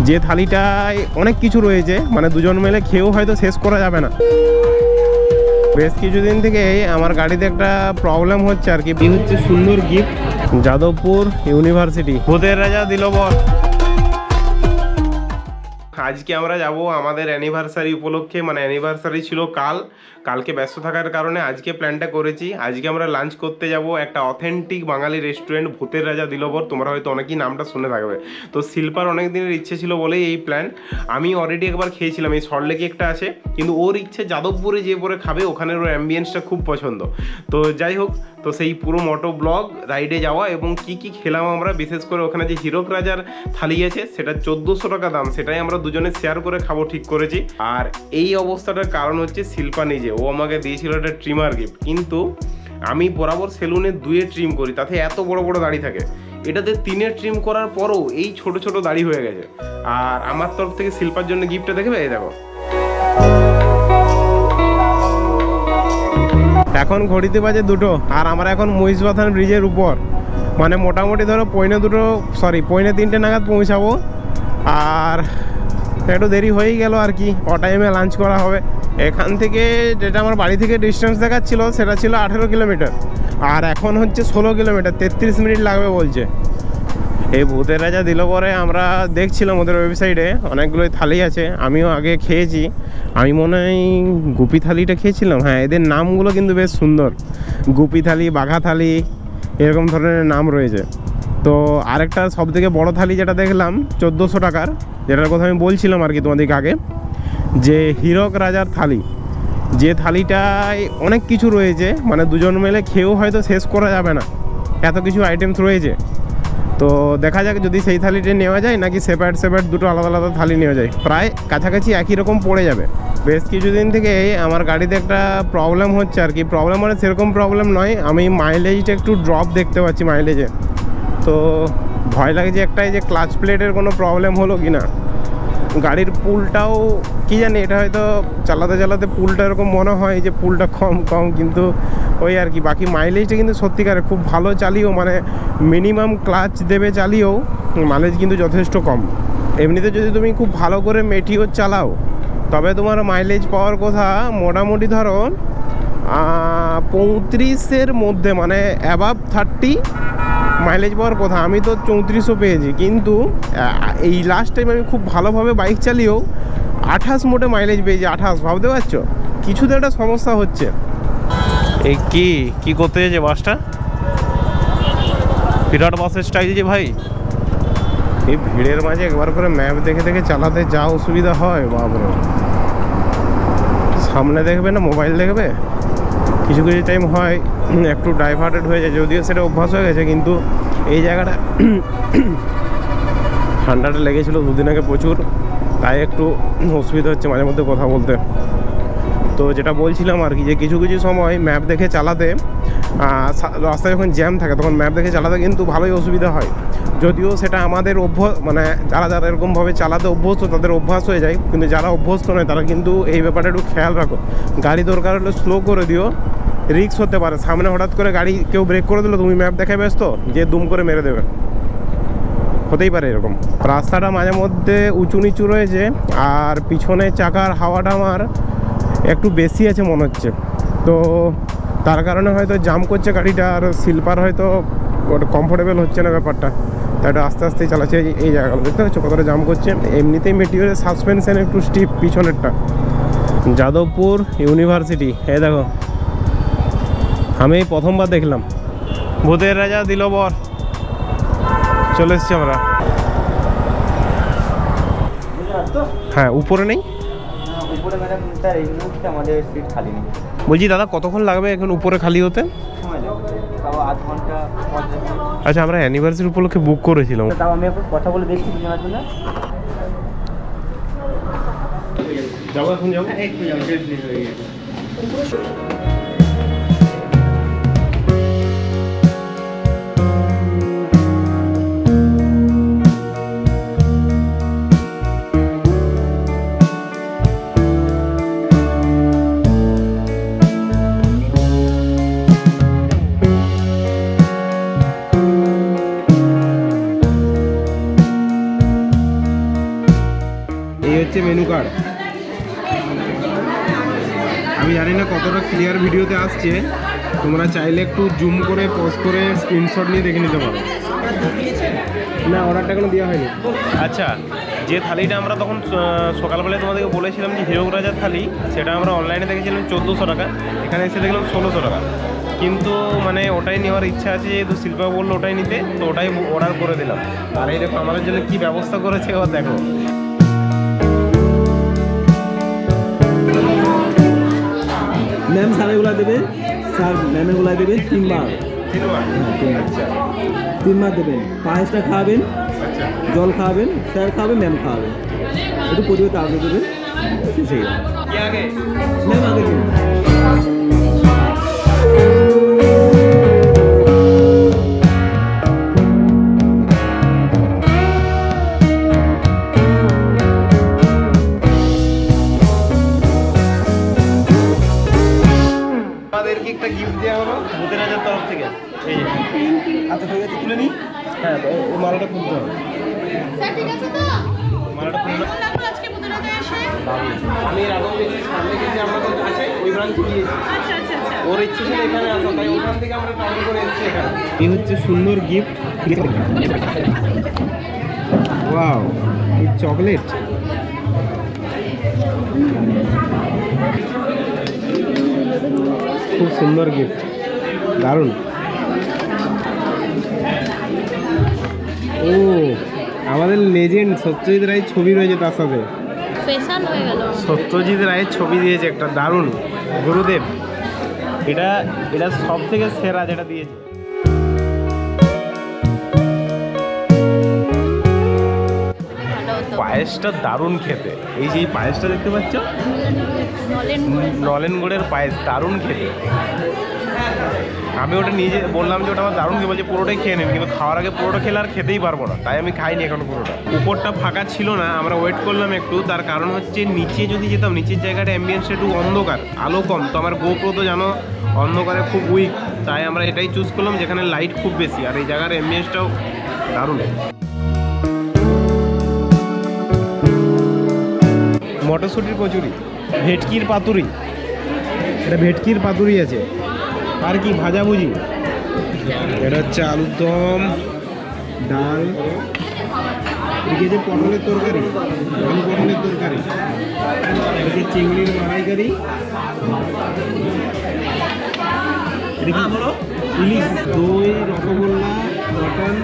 যে থালিটায় অনেক কিছু রয়েছে, মানে দুজন মিলে খেয়েও হয়তো শেষ করা যাবে না। বেশ কিছুদিন থেকে আমার গাড়িতে একটা প্রবলেম হচ্ছে আর কি। হচ্ছে সুন্দর গিফট, যাদবপুর ইউনিভার্সিটি, ভূতের রাজা দিল বর। আজকে আমরা যাব আমাদের অ্যানিভার্সারি উপলক্ষে, মানে অ্যানিভার্সারি ছিল কালকে ব্যস্ত থাকার কারণে আজকে প্ল্যানটা করেছি। আজকে আমরা লাঞ্চ করতে যাব একটা অথেন্টিক বাঙালি রেস্টুরেন্ট, ভূতের রাজা দিলবর। তোমরা হয়তো অনেকেই নামটা শুনে থাকবে। তো শিল্পার অনেক দিনের ইচ্ছে ছিল বলেই এই প্ল্যান। আমি অলরেডি একবার খেয়েছিলাম, এই সল্টলেকে একটা আছে, কিন্তু ওর ইচ্ছে যাদবপুরে যে পরে খাবে, ওখানের ওর অ্যাম্বিয়েন্সটা খুব পছন্দ। তো যাই হোক, তো সেই পুরো মোটো ব্লগ রাইডে যাওয়া এবং কি কি খেলাম আমরা, বিশেষ করে ওখানে যে হীরক রাজার থালি আছে সেটা 1400 টাকা দাম, সেটাই আমরা দুজনে শেয়ার করে খাবো ঠিক করেছি। আর এই অবস্থাটার কারণ হচ্ছে শিল্পা নিজে, ও আমাকে দিয়েছিল একটা ট্রিমার গিফট, কিন্তু আমি বরাবর সেলুনে 2-এ ট্রিম করি, তাতে এত বড় বড় দাড়ি থাকে। এটাতে 3-এ ট্রিম করার পরও এই ছোট ছোট দাড়ি হয়ে গেছে। আর আমার তরফ থেকে শিল্পার জন্য গিফটটা দেখবে, এই দেখো। এখন ঘড়িতে বাজে 2টো, আর আমরা এখন মহিষবাথান ব্রিজের উপর, মানে মোটামুটি ধরো 3:45 নাগাদ পৌঁছাবো। আর একটু দেরি হয়েই গেল আর কি, টাইমে লাঞ্চ করা হবে। এখান থেকে যেটা আমার বাড়ি থেকে ডিস্টেন্স দেখাচ্ছিল সেটা ছিল 18 কিলোমিটার, আর এখন হচ্ছে 16 কিলোমিটার, 33 মিনিট লাগবে বলছে। এই ভূতের রাজা দিল পরে আমরা দেখছিলাম ওদের ওয়েবসাইটে অনেকগুলোই থালি আছে, আমিও আগে খেয়েছি। আমি মনে হয় গুপি থালিটা খেয়েছিলাম। হ্যাঁ, এদের নামগুলো কিন্তু বেশ সুন্দর, গুপি থালি, বাঘা থালি, এরকম ধরনের নাম রয়েছে। তো আরেকটা সবথেকে বড় থালি যেটা দেখলাম 1400 টাকার, যেটার কথা আমি বলছিলাম আর কি তোমাদেরকে আগে, যে হীরক রাজার থালি, যে থালিটায় অনেক কিছু রয়েছে, মানে দুজন মিলে খেয়েও হয়তো শেষ করা যাবে না, এত কিছু আইটেমস রয়েছে। তো দেখা যাক যদি সেই থালিটা নেওয়া যায় নাকি সেপারেট দুটো আলাদা আলাদা থালি নেওয়া যায়, প্রায় কাছাকাছি একই রকম পড়ে যাবে। বেশ কিছুদিন থেকে আমার গাড়িতে একটা প্রবলেম হচ্ছে আর কি, প্রবলেম মানে সেরকম প্রবলেম নয়, আমি মাইলেজটা একটু ড্রপ দেখতে পাচ্ছি মাইলেজে। তো ভয় লাগে যে একটাই যে ক্লাচ প্লেটের কোনো প্রবলেম হলো কি না। গাড়ির পুলটাও কি জানি, এটা হয়তো চালাতে চালাতে পুলটা এরকম মনে হয় যে পুলটা কম, কিন্তু ওই আর কি। বাকি মাইলেজটা কিন্তু সত্যিকারে খুব ভালো চালিয়েও, মানে মিনিমাম ক্লাচ দেবে চালিয়েও মাইলেজ কিন্তু যথেষ্ট কম। এমনিতে যদি তুমি খুব ভালো করে মেটিও চালাও তবে তোমার মাইলেজ পাওয়ার কথা মোটামুটি ধরো 35-এর মধ্যে, মানে অ্যাবাভ 30 মাইলেজ পাওয়ার কথা। আমি তো 3400 পেয়েছি, কিন্তু এই লাস্ট টাইম আমি খুব ভালোভাবে বাইক চালিয়েও 28 মোটে মাইলেজ পেয়েছি। 28, ভাবতে পারছো? কিছু তো একটা সমস্যা হচ্ছে। এই কি করতে যাচ্ছে বাসটা? বিরাট বাসের স্টাইল যে ভাই, এই ভিড়ের মাঝে একবার করে ম্যাপ দেখে দেখে চালাতে যা অসুবিধা হয় বাবরে। সামনে দেখবে না মোবাইল দেখবে, কিছু টাইম হয় একটু ডাইভার্টেড হয়ে যায়, যদিও সেটা অভ্যাস হয়ে গেছে। কিন্তু এই জায়গাটা ঠান্ডাটা লেগেছিলো 2 দিন আগে প্রচুর, তাই একটু অসুবিধা হচ্ছে মাঝে মধ্যে কথা বলতে। তো যেটা বলছিলাম আর কি, যে কিছু সময় ম্যাপ দেখে চালাতে, রাস্তায় যখন জ্যাম থাকে তখন ম্যাপ দেখে চালাতে কিন্তু ভালোই অসুবিধা হয়। যদিও সেটা আমাদের অভ্যাস, মানে যারা এরকমভাবে চালাতে অভ্যস্ত তাদের অভ্যাস হয়ে যায়, কিন্তু যারা অভ্যস্ত নয় তারা কিন্তু এই ব্যাপারটা একটু খেয়াল রাখো। গাড়ি দরকার হলে স্লো করে দিও, রিস্ক হতে পারে। সামনে হঠাৎ করে গাড়ি কেউ ব্রেক করে দিল, তুমি ম্যাপ দেখে ব্যস্ত, যে দুম করে মেরে দেবে, হতেই পারে এরকম। রাস্তাটা মাঝে মধ্যে উঁচু নিচু রয়েছে, আর পিছনে চাকার হাওয়াটা আমার একটু বেশি আছে মনে হচ্ছে, তো তার কারণে হয়তো জাম করছে গাড়িটা। আর শিল্পার হয়তো কমফোর্টেবল হচ্ছে না ব্যাপারটা, তাই একটু আস্তে আস্তেই চালাচ্ছে। এই জায়গাগুলো দেখতে পাচ্ছ কতটা জাম করছে। এমনিতেই মেটিরিয়ালের সাসপেনশন একটু স্টিপ পিছনেরটা। যাদবপুর ইউনিভার্সিটি, এই দেখো, আমি প্রথমবার দেখলাম ভূতের রাজা দিল বর। চলে এসছি আমরা। হ্যাঁ, উপরে নেই, বলছি দাদা কতক্ষণ লাগবে এখন উপরে খালি হতে? আচ্ছা, আমরা অ্যানিভার্সারি উপলক্ষে বুক করেছিলাম। আমি এখন কথা বলে দেখছি যাবো, এখন যাবো। এই হচ্ছে মেনু কার্ড। আমি জানি না কতটা ক্লিয়ার ভিডিওতে আসছে, তোমরা চাইলে একটু জুম করে পজ করে স্ক্রিনশট নিয়ে দেখে নিতে পারো। না, অর্ডারটা কোনো দেওয়া হয়নি। আচ্ছা, যে থালিটা আমরা তখন সকালবেলায় তোমাদেরকে বলেছিলাম যে হিরক রাজার থালি, সেটা আমরা অনলাইনে দেখেছিলাম 1400 টাকা, এখানে এসে দেখলাম 1600 টাকা। কিন্তু মানে ওটাই নেওয়ার ইচ্ছা আছে, যেহেতু শিল্পা বললো ওটাই নিতে, তো ওটাই অর্ডার করে দিলাম। আর এই দেখো আমাদের জন্য কী ব্যবস্থা করেছে এবার দেখো। मैम सारे गुला देवे सर मैमे गुला देवे 3 बार 3 বার। আচ্ছা 3 बार देवें पाँचटा खावें আচ্ছা जल खावें सर खावें मैम खावें একটু পরিবর্তে আগে দেবেন সেই কি আগে मैम आगे देবেন। আমাদেরকে একটা গিফট দেওয়া হলো ভূতের রাজার তরফ থেকে। এই যে আচ্ছা ঠিক আছে তুলে নিই। হ্যাঁ, তো এই মালাটা খুলতে হবে। স্যার ঠিক আছে তো? মালাটা খুলতে কেমন লাগলো আজকে বুধরাতে এসে? আমি এর আগেও দেখছি, সামনে গেছি আমাদের কাছে ওই ব্রাঞ্চে গিয়েছি। আচ্ছা আচ্ছা আচ্ছা। ওর ইচ্ছে ছিল এখানে আসা, তাই ওখান থেকে আমরা ট্রাভেল করে এসেছি এখানে। এই হচ্ছে সুন্দর গিফট। ওয়াও, এই চকলেট। খুব সুন্দর গিফট, দারুণ। ও, আমাদের লেজেন্ড সত্যজিৎ রায়ের ছবি রয়েছে তার সাথে। স্পেশাল হয়ে গেল। সত্যজিৎ রায়ের ছবি দিয়েছে একটা, দারুণ। গুরুদেব, এটা এটা সব থেকে সেরা যেটা দিয়েছে। ভালো হতো। পায়েসটা দারুণ খেতে। এই যে এই পায়েসটা দেখতে পাচ্ছ, নলেন গুড়ের পায়েস, দারুণ খেতে। আমি ওটা নিজে বললাম যে ওটা আমার দারুণ খেয়ে, বলছে পুরোটাই খেয়ে নেবে, কিন্তু খাওয়ার আগে পুরোটা খেলে আর খেতেই পারবো না, তাই আমি খাইনি এখনো পুরোটা। উপরটা ফাঁকা ছিল না, আমরা ওয়েট করলাম একটু। তার কারণ হচ্ছে নিচে যদি যেতাম, নিচের জায়গাটা অ্যাম্বিয়েন্সটা একটু অন্ধকার, আলো কম, তো আমার গোপ্রো তো জানো অন্ধকারে খুব উইক, তাই আমরা এটাই চুজ করলাম যেখানে লাইট খুব বেশি, আর এই জায়গার অ্যাম্বিয়েন্সটাও দারুণ। মটরশুঁটির কচুরি, ভেটকির পাতুরি, এটা ভেটকির পাতুরি আছে, আর কি ভাজাভুজি, এটা হচ্ছে আলুর দম, ডাল, এদিকে যে পটলের তরকারি, আলু পটলের তরকারি, এদিকে চিংড়ির মালাইকারি, এদিকে ইলিশ, দই, রসগোল্লা, মটন।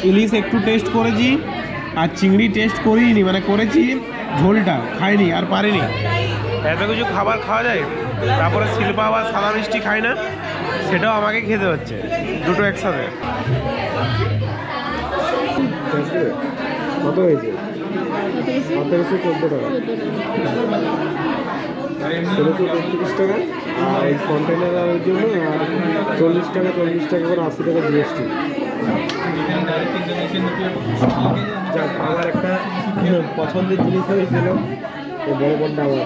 ইলিশ একটু টেস্ট করেছি, আর চিংড়ি টেস্ট করিনি, মানে করেছি ঝোলটা, খাইনি আর পারিনি। এত কিছু খাবার খাওয়া যায়, তারপরে শিল্পা আবার সাদা মিষ্টি খায় না, সেটাও আমাকে খেতে হচ্ছে, দুটো একসাথে। কত হয়েছে? 14 টাকা, 1632 টাকা, আর এই কন্টেনারের জন্য আর 40 টাকা করে 80 টাকা জিএসটি। যাক, আমার একটা পছন্দের জিনিস হয়ে গেল, বড় বড় আমার।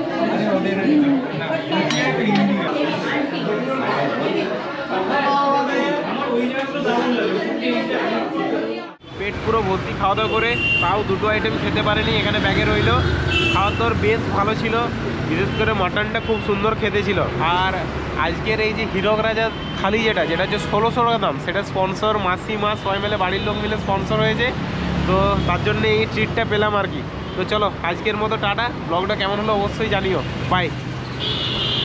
পেট পুরো ভর্তি খাওয়া দাওয়া করে, তাও দুটো আইটেম খেতে পারেনি, এখানে ব্যাগে রইলো। খাওয়া দাওয়ার বেশ ভালো ছিল, বিশেষ করে মাটনটা খুব সুন্দর খেতে ছিল। আর আজকের এই যে হিরক রাজার থালি যেটা হচ্ছে 1600 টাকা দাম, সেটা স্পন্সর মাসিমা সবাই মিলে, বাড়ির লোক মিলে স্পন্সর হয়েছে, তো তার জন্য এই ট্রিটটা পেলাম আর কি। তো চলো আজকের মতো টাটা। ব্লগটা কেমন হলো অবশ্যই জানিও। বাই।